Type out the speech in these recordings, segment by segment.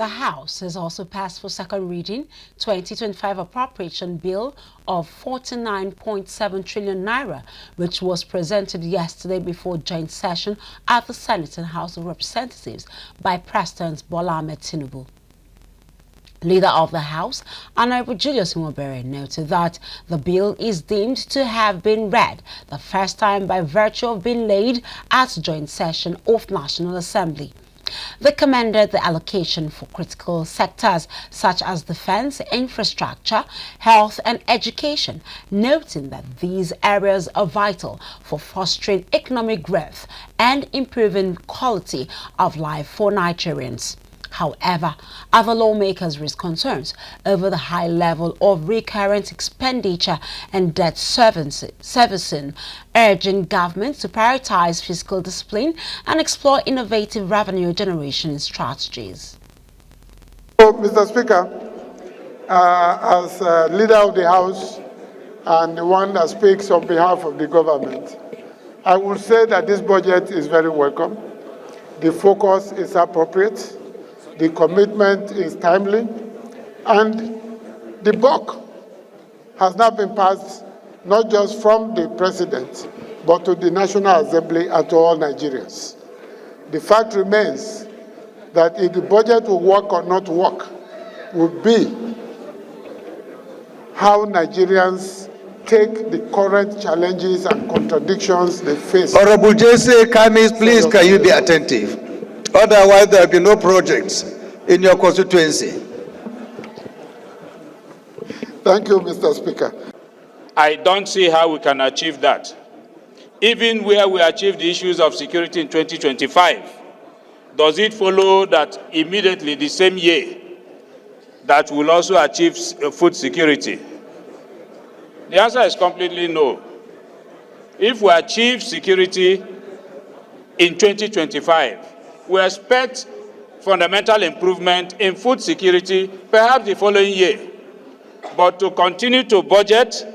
The House has also passed for second reading 2025 Appropriation Bill of 49.7 trillion naira, which was presented yesterday before joint session at the Senate and House of Representatives by President Bola Tinubu. Leader of the House, Honorable Julius Nwabere, noted that the bill is deemed to have been read the first time by virtue of being laid at joint session of National Assembly. They commended the allocation for critical sectors such as defense, infrastructure, health and education, noting that these areas are vital for fostering economic growth and improving quality of life for Nigerians. However, other lawmakers raised concerns over the high level of recurrent expenditure and debt servicing, urging government to prioritize fiscal discipline and explore innovative revenue generation strategies. So, Mr. Speaker, as leader of the House and the one that speaks on behalf of the government, I will say that this budget is very welcome. The focus is appropriate. The commitment is timely, and the buck has now been passed not just from the President, but to the National Assembly and to all Nigerians. The fact remains that if the budget will work or not work will be how Nigerians take the current challenges and contradictions they face. Honorable J.C. Kamis, please, can you be attentive? Otherwise, there will be no projects in your constituency. Thank you, Mr. Speaker. I don't see how we can achieve that. Even where we achieve the issues of security in 2025, does it follow that immediately the same year that we'll also achieve food security? The answer is completely no. If we achieve security in 2025, we expect fundamental improvement in food security perhaps the following year. But to continue to budget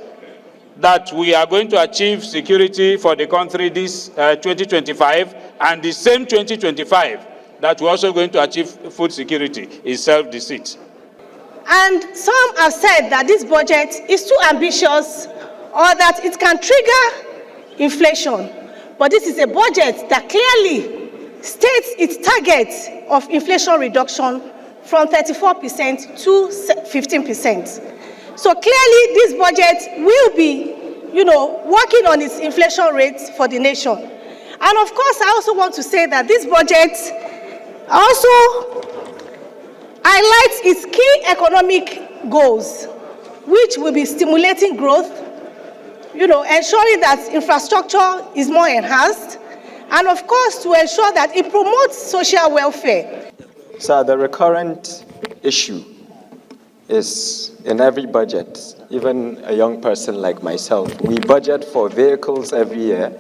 that we are going to achieve security for the country this 2025 and the same 2025 that we're also going to achieve food security is self-deceit. And some have said that this budget is too ambitious or that it can trigger inflation. But this is a budget that clearly states its target of inflation reduction from 34% to 15%. So clearly this budget will be, working on its inflation rates for the nation. And of course, I also want to say that this budget also highlights its key economic goals, which will be stimulating growth, ensuring that infrastructure is more enhanced, and of course to ensure that it promotes social welfare. So the recurrent issue is in every budget, even a young person like myself, we budget for vehicles every year,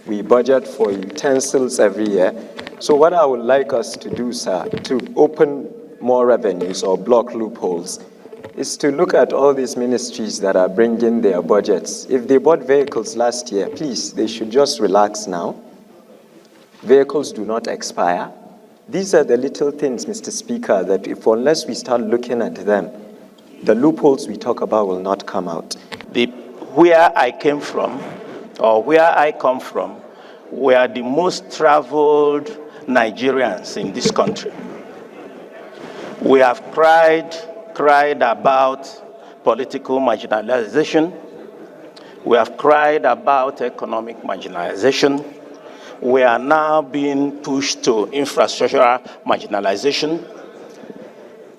we budget for utensils every year. So what I would like us to do, sir, to open more revenues or block loopholes, is to look at all these ministries that are bringing their budgets. If they bought vehicles last year, please, they should just relax now. Vehicles do not expire. These are the little things, Mr. Speaker, that unless we start looking at them, the loopholes we talk about will not come out. Where I came from, or where I come from, we are the most traveled Nigerians in this country. We have cried about political marginalization. We have cried about economic marginalization. We are now being pushed to infrastructural marginalization.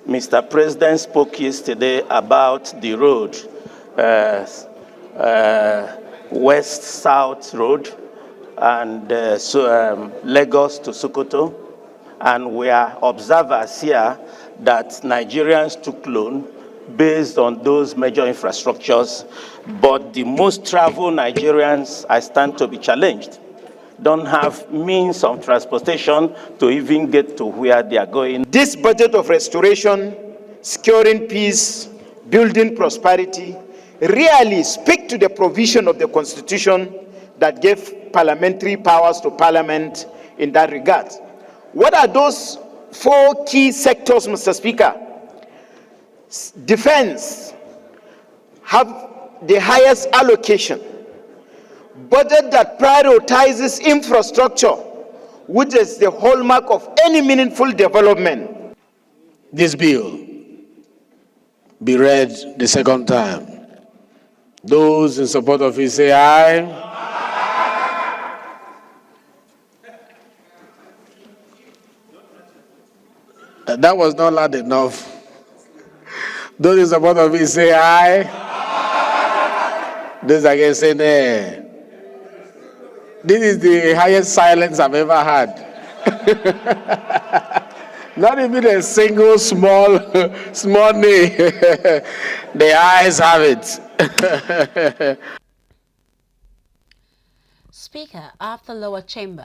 Mr. President spoke yesterday about the road, west-south road, and Lagos to Sokoto. And we are observers here that Nigerians took loan based on those major infrastructures, but the most traveled Nigerians are stand to be challenged, don't have means of transportation to even get to where they are going. This budget of restoration, securing peace, building prosperity, really speak to the provision of the Constitution that gave parliamentary powers to Parliament in that regard. What are those four key sectors, Mr. Speaker. Defense have the highest allocation. Budget that prioritizes infrastructure, which is the hallmark of any meaningful development. This bill be read the second time. Those in support of it say aye. That was not loud enough. Those in support of it say aye. Those against say nay. This is the highest silence I've ever had. Not even a single small nay. The ayes have it. Speaker, after lower chamber